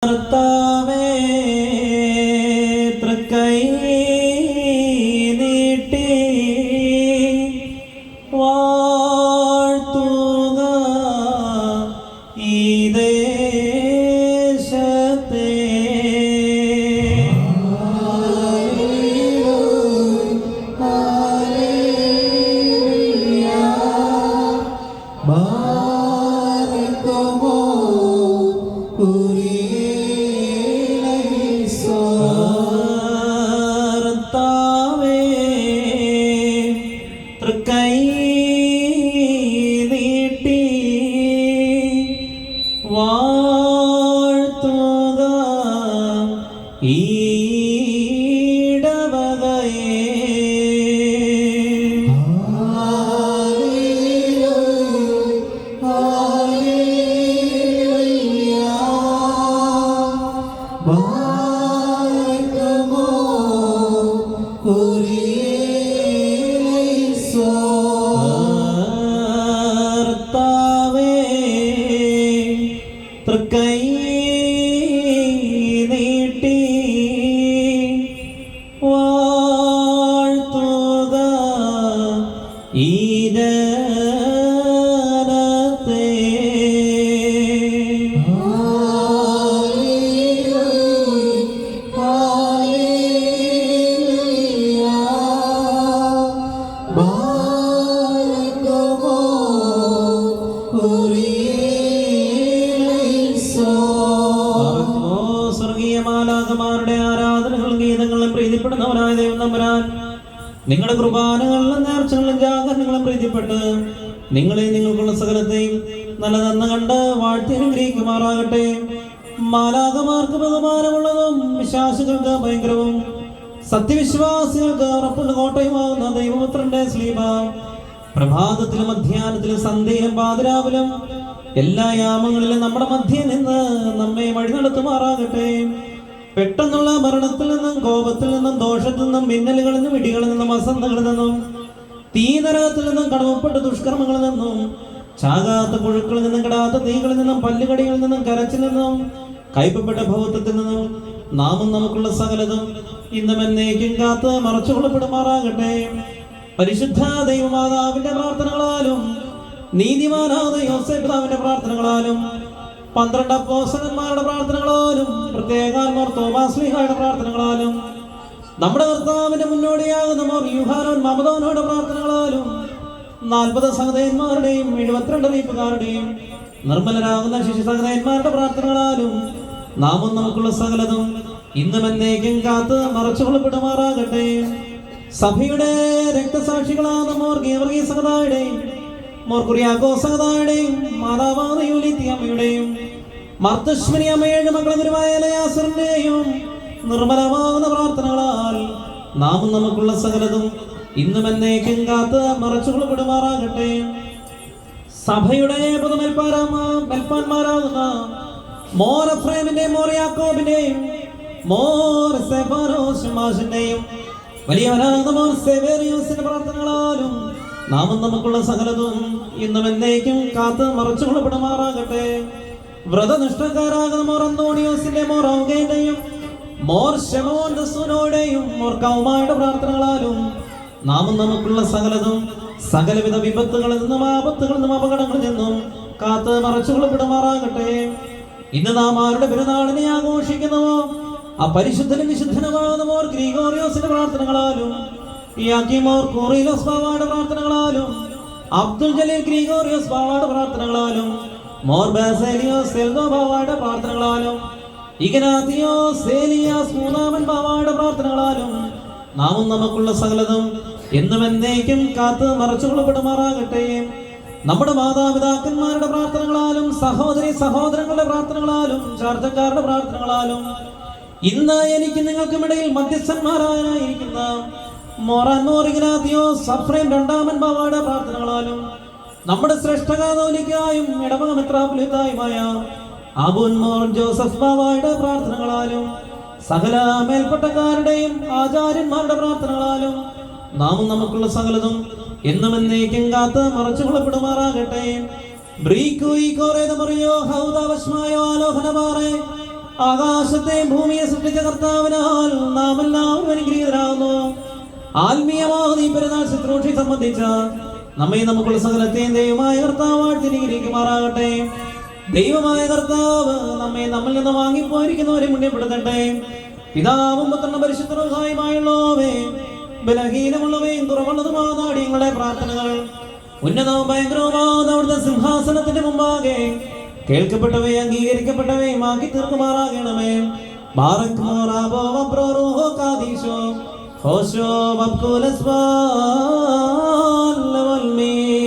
കർത്താവേ തൃക്കൈ നീട്ടി വാഴ്ത്തുക ഈ ദേശത്തെ. തൃക്കൈ നീട്ടി വാഴ്ത്തുക ഈടവകയെ. തൃക്കൈ നീട്ടി വാഴ്ത്തുക ഈ ജനത്തെ. സ്വർഗീയമാലാകമാരുടെ ആരാധനകളും ഗീതങ്ങളും പ്രീതിപ്പെടുന്നവരായ ദൈവം തമ്പുരാൻ, നിങ്ങളുടെ കുർബാനകളിലും നേർച്ചകളിലും ജാഗരണങ്ങളും പ്രീതിപ്പെട്ട് നിങ്ങളെ നിങ്ങൾക്കുള്ള സകലത്തെയും നല്ലതെന്ന് കണ്ട് വാഴ്ത്തി അനുഗ്രഹിക്കുമാറാകട്ടെ. മാലാകമാർക്ക് ബഹുമാനമുള്ളതും വിശ്വാസികൾക്ക് ഭയങ്കരവും സത്യവിശ്വാസികൾക്ക് ഉറപ്പുള്ള കോട്ടയുമാകുന്ന ദൈവപുത്രന്റെ സ്ലീബ പ്രഭാതത്തിലും മധ്യാഹ്നത്തിലും സന്ധ്യയിലും പാതിരാവിലും എല്ലാ യാമങ്ങളിലും നമ്മുടെ മധ്യേ നിന്ന് നമ്മെ വഴി നടത്തുമാറാകട്ടെ. പെട്ടെന്നുള്ള മരണത്തിൽ നിന്നും കോപത്തിൽ നിന്നും ദോഷത്തിൽ നിന്നും മിന്നലുകളിൽ നിന്നും ഇടികളിൽ നിന്നും അസന്ധകളിൽ നിന്നും തീനരകത്തിൽ നിന്നും കടമപ്പെട്ട ദുഷ്കർമ്മങ്ങളിൽ നിന്നും ചാകാത്ത പുഴുക്കളിൽ നിന്നും കിടാത്ത തീകളിൽ നിന്നും പല്ലുകടികളിൽ നിന്നും കരച്ചിൽ നിന്നും കയ്പപ്പെട്ട ഭൗത്വത്തിൽ നിന്നും നാമും നമുക്കുള്ള സകലതും ഇന്നും എന്നേക്കും കാത്ത് മറച്ചുകൊള്ളപ്പെടുമാറാകട്ടെ. പരിശുദ്ധ ദൈവമാതാവിന്റെ പ്രാർത്ഥനകളാലും നീതിമാനായ യോസേഫ് പിതാവിന്റെ പ്രാർത്ഥനകളാലും 12 അപ്പോസ്തലന്മാരുടെ പ്രാർത്ഥനകളാലും പ്രത്യേകാൽ മോർ തോമാസ് ശ്ലീഹായുടെ പ്രാർത്ഥനകളാലും നമ്മുടെ കർത്താവിന്റെ മുന്നോടിയാകുന്ന മോർ യൂഹാനോൻ മമദോനോയുടെ പ്രാർത്ഥനകളാലും 40 സഹോദരന്മാരുടെയും 72 വീപ്പുകാരുടെയും നിർമ്മലരാകുന്ന ശിശു സഹോദരന്മാരുടെ പ്രാർത്ഥനകളാലും നാമും നമുക്കുള്ള സകലതും ഇന്നും എന്നേക്കും കാത്ത് മറച്ചുകൊള്ളപ്പെടുമാറാകട്ടെ. സഭയുടെ രക്തസാക്ഷികളാകുന്ന മോർ ഗീവർഗീസ് സഹോദരന്മാരുടെയും മോർ കുര്യാക്കോസ് സഹോദരന്മാരുടെയും മാതാവായ യൂലിത്തി അമ്മയുടെയും മർത്തശ്മനി അമ്മയുടെ മകളായ എലയാസറിന്റെയും നിർമ്മലമാകുന്ന പ്രാർത്ഥനകളാൽ നാമും നമുക്കുള്ള സകലതും ഇന്നും എന്നേക്കും കാത്ത് മറച്ചുകൊള്ളപ്പെടുമാറാകട്ടെ. സഭയുടെ പുതുമേൽപ്പാന്മാരാകുന്ന മോർ എഫ്രേമിന്റെയും മോർ യാക്കോബിന്റെയും മോർ സെഫാനോസിന്റെയും വലിയവനാകുന്ന മോർ സെവേറിയോസിന്റെ പ്രാർത്ഥനകളാലും നാമും നമുക്കുള്ള സകലതും ഇന്നും എന്നേക്കും കാത്ത് മറച്ചുകൊള്ളപ്പെടുമാറാകട്ടെ. വ്രതനിഷ്ഠക്കാരാകുന്ന more അന്തോണിയോസിന്റെ more ഔഗേന്റെയും more Shemon ദസൂനോടെയും more കൗമായുടെ പ്രാർത്ഥനകളാലും നാമും നമുക്കുള്ള സകലതും സകലവിധ വിപത്തുകളിൽ നിന്നും ആപത്തുകളിൽ നിന്നും അപകടങ്ങളിൽ നിന്നും കാത്ത് മറച്ചുകൊള്ളപ്പെടുമാറാകട്ടെ. ഇന്ന് നാം ആരുടെ പെരുന്നാളിനെ ആഘോഷിക്കുന്നുവോ ആ പരിശുദ്ധനും വിശുദ്ധനുമാകുന്ന മോർ ഗ്രിഗോറിയോസിന്റെ പ്രാർത്ഥനകളാലും യാക്കീമോർ കോറിലോസ് ബാവയുടെ പ്രാർത്ഥനകളാലും അബ്ദുൽ ജലീൽ ഗ്രിഗോറിയോസ് ബാവയുടെ പ്രാർത്ഥനകളാലും മോർ ബാസേലിയോസ് സെൽദോ ബാവയുടെ പ്രാർത്ഥനകളാലും ഇഗ്നാത്തിയോസ് സേലിയാസ് മൂന്നാമൻ ബാവയുടെ പ്രാർത്ഥനകളാലും നാമും നമുക്കുള്ള സകലതും എന്നും എന്നേക്കും കാത്ത് മറച്ചുകൊള്ളപ്പെടുമാറാകട്ടെ. നമ്മുടെ മാതാപിതാക്കന്മാരുടെ പ്രാർത്ഥനകളാലും സഹോദരി സഹോദരങ്ങളുടെ പ്രാർത്ഥനകളാലും ചാർച്ചക്കാരുടെ പ്രാർത്ഥനകളാലും ഇന്ന് എനിക്ക് നിങ്ങൾക്കുമിടയിൽ മധ്യസ്ഥന്മാരായിരിക്കുന്ന മോറാൻ മോർ ഇഗ്നാത്തിയോസ് സഫ്രേം രണ്ടാമൻ ബാവയുടെ പ്രാർത്ഥനകളാലും നമ്മുടെ ശ്രേഷ്ഠ കാതോലിക്കായും ഇടവക മെത്രാപ്പൊലീത്തായുമായ അബൂൻ മോർ ജോസഫ് ബാവയുടെ പ്രാർത്ഥനകളാലും സകല മേൽപ്പെട്ടക്കാരുടെയും ആചാര്യന്മാരുടെ പ്രാർത്ഥനകളാലും നാമും നമുക്കുള്ള സകലതും എന്നും എന്നേക്കും കാത്ത് മറച്ചുകൊള്ളപ്പെടുമാറാകട്ടെ. ആകാശത്തെ ഭൂമിയെ സൃഷ്ടിച്ച കർത്താവിനാൽ നാം എല്ലാവരും അനുഗ്രഹീതരാകുന്നു. ആത്മീയമാകുന്ന ഈ പെരുന്നാൾ ശുശ്രൂഷയെ സംബന്ധിച്ച നമ്മെ നമുക്കുള്ള സകലത്തെയും ദൈവമായ കർത്താവ് വാഴ്ത്തിരിക്കുമാറാകട്ടെ. ദൈവമായ കർത്താവ് നമ്മെ നമ്മിൽ നിന്ന് വാങ്ങിപ്പോയിരിക്കുന്നവരെ മുന്നേപ്പെടുത്തട്ടെ. പിതാവും പുത്രനും പരിശുദ്ധ റൂഹായുമായുള്ളവേ, ബലഹീനമുള്ളവയും തുറവുള്ളതുമാകുന്ന അടിയങ്ങളുടെ പ്രാർത്ഥനകൾ ഉന്നതവും ഭയങ്കരവുമാകുന്ന അവിടുത്തെ സിംഹാസനത്തിന്റെ മുമ്പാകെ കേൾക്കപ്പെട്ടവയും അംഗീകരിക്കപ്പെട്ടവയും ആക്കി തീർക്കുമാറാകണമേ. ബാറക് മോറാബോ വബ്രോറൂഹോ കാദീശോ ഹോശോ വബ്കുലസ്വാൽ വൽമീ